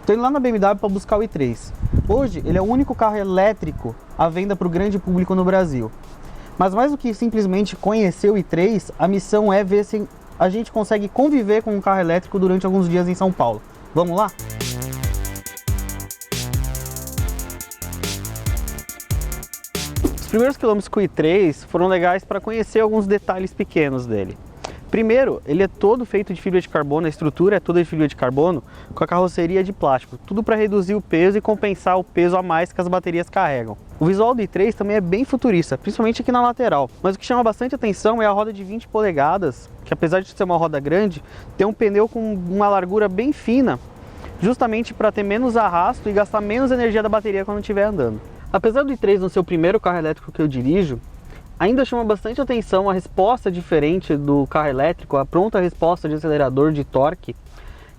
Estou indo lá na BMW para buscar o i3. Hoje ele é o único carro elétrico à venda para o grande público no Brasil. Mas mais do que simplesmente conhecer o i3, a missão é ver se a gente consegue conviver com um carro elétrico durante alguns dias em São Paulo. Vamos lá? Os primeiros quilômetros com o i3 foram legais para conhecer alguns detalhes pequenos dele. Primeiro, ele é todo feito de fibra de carbono, a estrutura é toda de fibra de carbono, com a carroceria de plástico, tudo para reduzir o peso e compensar o peso a mais que as baterias carregam. O visual do i3 também é bem futurista, principalmente aqui na lateral, mas o que chama bastante atenção é a roda de 20 polegadas, que apesar de ser uma roda grande, tem um pneu com uma largura bem fina, justamente para ter menos arrasto e gastar menos energia da bateria quando estiver andando. Apesar do i3 não ser o primeiro carro elétrico que eu dirijo, ainda chama bastante atenção a resposta diferente do carro elétrico, a pronta resposta de acelerador, de torque,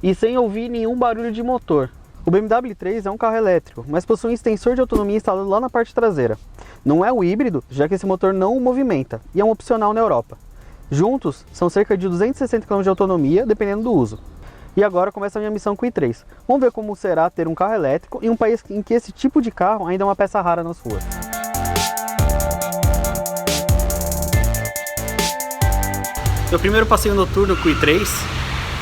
e sem ouvir nenhum barulho de motor. O BMW i3 é um carro elétrico, mas possui um extensor de autonomia instalado lá na parte traseira. Não é o híbrido, já que esse motor não o movimenta, e é um opcional na Europa. Juntos, são cerca de 260 km de autonomia, dependendo do uso. E agora começa a minha missão com o i3. Vamos ver como será ter um carro elétrico em um país em que esse tipo de carro ainda é uma peça rara nas ruas. Meu primeiro passeio noturno com o i3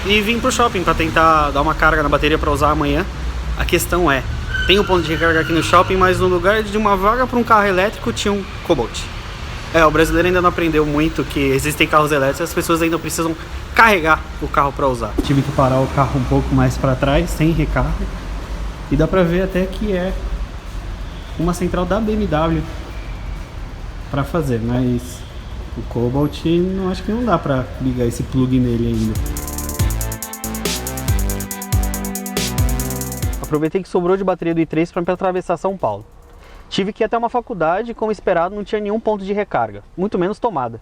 e vim pro shopping para tentar dar uma carga na bateria para usar amanhã. A questão é, tem um ponto de recarga aqui no shopping, mas no lugar de uma vaga para um carro elétrico tinha um Cobalt. O brasileiro ainda não aprendeu muito que existem carros elétricos, as pessoas ainda precisam carregar o carro para usar. Tive que parar o carro um pouco mais para trás, sem recarga, e dá para ver até que é uma central da BMW para fazer, mas o Cobalt, acho que não dá pra ligar esse plug nele ainda. Aproveitei que sobrou de bateria do i3 para atravessar São Paulo. Tive que ir até uma faculdade e, como esperado, não tinha nenhum ponto de recarga, muito menos tomada.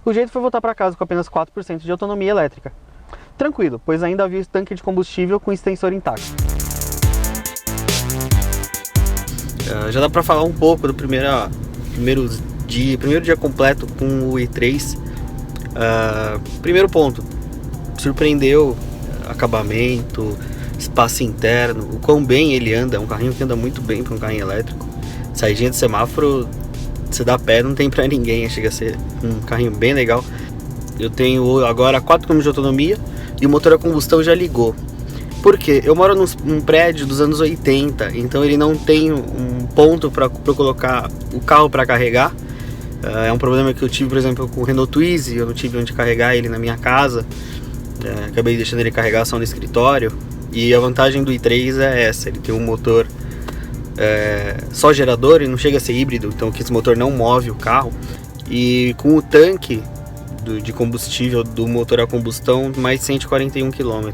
O jeito foi voltar para casa com apenas 4% de autonomia elétrica. Tranquilo, pois ainda havia o tanque de combustível com extensor intacto. Já dá para falar um pouco do primeiro dia completo com o i3. Primeiro ponto, surpreendeu acabamento, espaço interno, o quão bem ele anda. É um carrinho que anda muito bem para um carrinho elétrico. Saidinha de semáforo, você dá pé, não tem para ninguém, chega a ser um carrinho bem legal. Eu tenho agora 4 km de autonomia e o motor a combustão já ligou. Por quê? Eu moro num prédio dos anos 80, então ele não tem um ponto para colocar o carro para carregar. É um problema que eu tive, por exemplo, com o Renault Twizy. Eu não tive onde carregar ele na minha casa, acabei deixando ele carregar só no escritório. E a vantagem do i3 é essa, ele tem um motor só gerador e não chega a ser híbrido, então que esse motor não move o carro. E com o tanque de combustível do motor a combustão, mais de 141 km.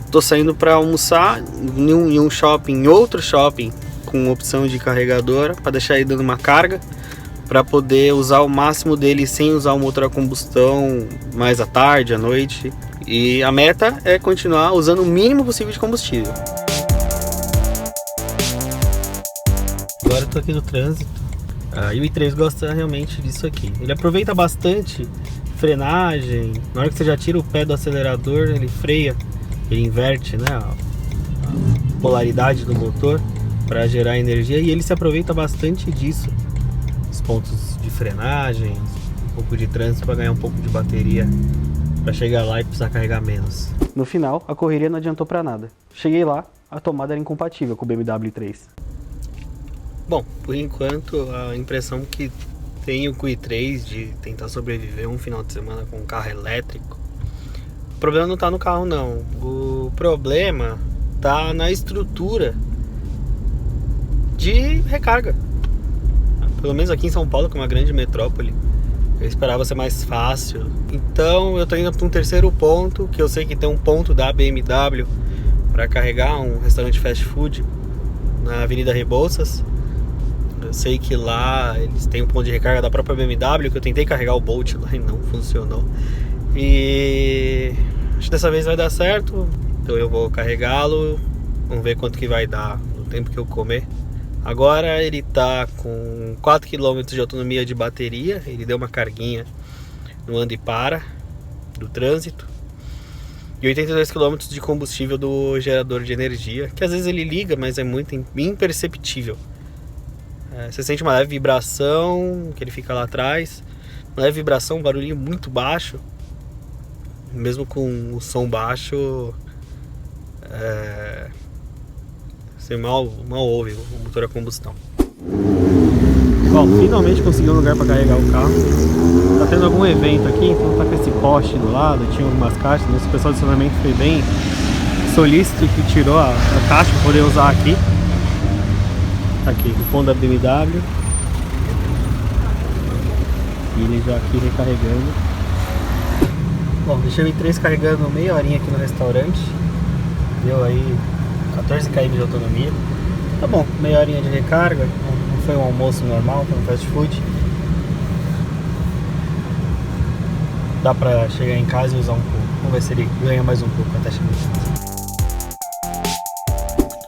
Estou saindo para almoçar em um shopping, em outro shopping, com opção de carregador, para deixar ele dando uma carga, para poder usar o máximo dele sem usar o motor a combustão mais à tarde, à noite. E a meta é continuar usando o mínimo possível de combustível. Agora eu tô aqui no trânsito. E o i3 gosta realmente disso aqui. Ele aproveita bastante frenagem. Na hora que você já tira o pé do acelerador, ele freia, ele inverte, né, a polaridade do motor para gerar energia, e ele se aproveita bastante disso. Os pontos de frenagem, um pouco de trânsito para ganhar um pouco de bateria, para chegar lá e precisar carregar menos. No final, a correria não adiantou para nada. Cheguei lá, a tomada era incompatível com o BMW i3. Bom, por enquanto a impressão que tenho com o i3 de tentar sobreviver um final de semana com um carro elétrico, o problema não está no carro não, o problema está na estrutura de recarga. Pelo menos aqui em São Paulo, que é uma grande metrópole, eu esperava ser mais fácil. Então eu estou indo para um terceiro ponto, que eu sei que tem um ponto da BMW para carregar, um restaurante fast food na Avenida Rebouças. Eu sei que lá eles têm um ponto de recarga da própria BMW, que eu tentei carregar o Bolt lá e não funcionou. E acho que dessa vez vai dar certo, então eu vou carregá-lo, vamos ver quanto que vai dar no tempo que eu comer. Agora ele tá com 4 km de autonomia de bateria, ele deu uma carguinha no anda e para do trânsito. e 82 km de combustível do gerador de energia, que às vezes ele liga, mas é muito imperceptível. Você sente uma leve vibração, que ele fica lá atrás, uma leve vibração, um barulhinho muito baixo, mesmo com o som baixo, você mal ouve o motor a combustão. Bom, finalmente consegui um lugar para carregar o carro. Tá tendo algum evento aqui, então tá com esse poste do lado, tinha algumas caixas, mas o pessoal do estacionamento foi bem solícito que tirou a caixa para poder usar aqui. Tá aqui, o ponto da BMW. E ele já aqui recarregando. Bom, deixei o i3 carregando meia horinha aqui no restaurante. Deu aí 14 km de autonomia. Tá bom, meia horinha de recarga. Não foi um almoço normal, foi um fast food. Dá pra chegar em casa e usar um pouco. Vamos ver se ele ganha mais um pouco até chegar em casa.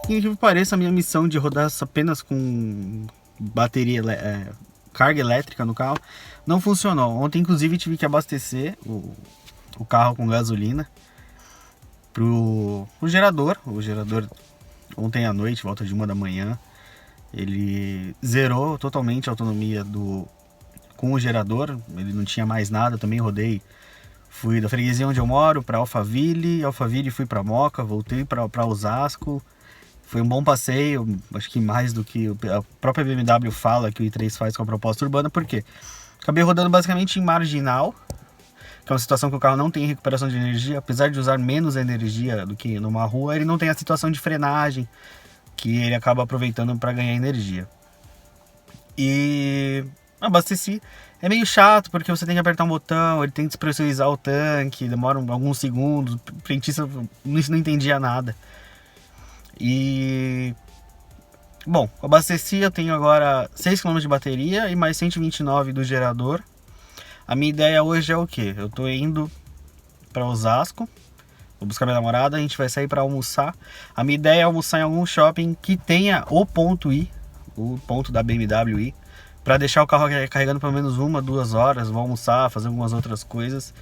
Que pareça, a minha missão de rodar apenas com bateria, carga elétrica no carro, não funcionou. Ontem, inclusive, tive que abastecer o carro com gasolina pro gerador. O gerador, ontem à noite, volta de 1 da manhã, ele zerou totalmente a autonomia com o gerador. Ele não tinha mais nada. Também rodei, fui da freguesia onde eu moro para Alphaville fui para Moca, voltei para Osasco. Foi um bom passeio, acho que mais do que a própria BMW fala que o i3 faz com a proposta urbana. Por quê? Acabei rodando basicamente em marginal, que é uma situação que o carro não tem recuperação de energia. Apesar de usar menos energia do que numa rua, ele não tem a situação de frenagem, que ele acaba aproveitando para ganhar energia. E abasteci. É meio chato, porque você tem que apertar um botão, ele tem que despressurizar o tanque, demora alguns segundos, o frentista não entendia nada. E bom, abasteci, eu tenho agora 6 km de bateria e mais 129 do gerador. A minha ideia hoje é o que? Eu tô indo para Osasco, vou buscar minha namorada, a gente vai sair para almoçar. A minha ideia é almoçar em algum shopping que tenha o ponto I, o ponto da BMW I, para deixar o carro carregando pelo menos 1, 2 horas, vou almoçar, fazer algumas outras coisas,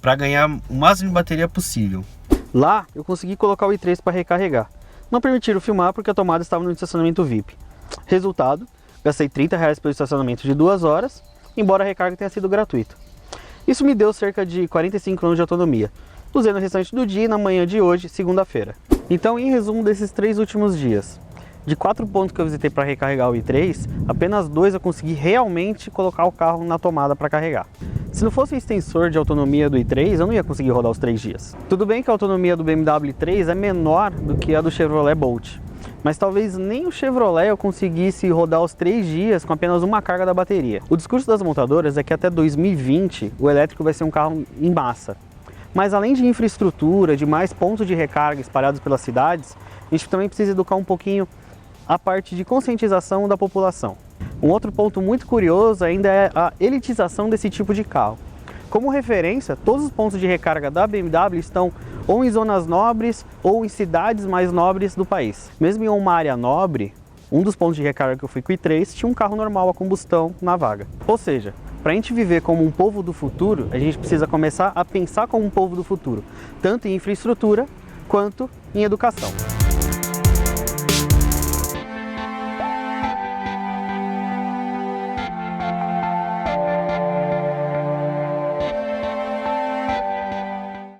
para ganhar o máximo de bateria possível. Lá eu consegui colocar o i3 para recarregar. Não permitiram filmar porque a tomada estava no estacionamento VIP. Resultado, gastei R$30 pelo estacionamento de 2 horas, embora a recarga tenha sido gratuita. Isso me deu cerca de 45 km de autonomia. Usei no restante do dia e na manhã de hoje, segunda-feira. Então, em resumo desses 3 últimos dias, de 4 pontos que eu visitei para recarregar o i3, apenas 2 eu consegui realmente colocar o carro na tomada para carregar. Se não fosse o extensor de autonomia do i3, eu não ia conseguir rodar os 3 dias. Tudo bem que a autonomia do BMW i3 é menor do que a do Chevrolet Bolt, mas talvez nem o Chevrolet eu conseguisse rodar os 3 dias com apenas uma carga da bateria. O discurso das montadoras é que até 2020 o elétrico vai ser um carro em massa. Mas além de infraestrutura, de mais pontos de recarga espalhados pelas cidades, a gente também precisa educar um pouquinho a parte de conscientização da população. Um outro ponto muito curioso ainda é a elitização desse tipo de carro. Como referência, todos os pontos de recarga da BMW estão ou em zonas nobres ou em cidades mais nobres do país. Mesmo em uma área nobre, um dos pontos de recarga que eu fui com o i3 tinha um carro normal a combustão na vaga. Ou seja, para a gente viver como um povo do futuro, a gente precisa começar a pensar como um povo do futuro, tanto em infraestrutura quanto em educação.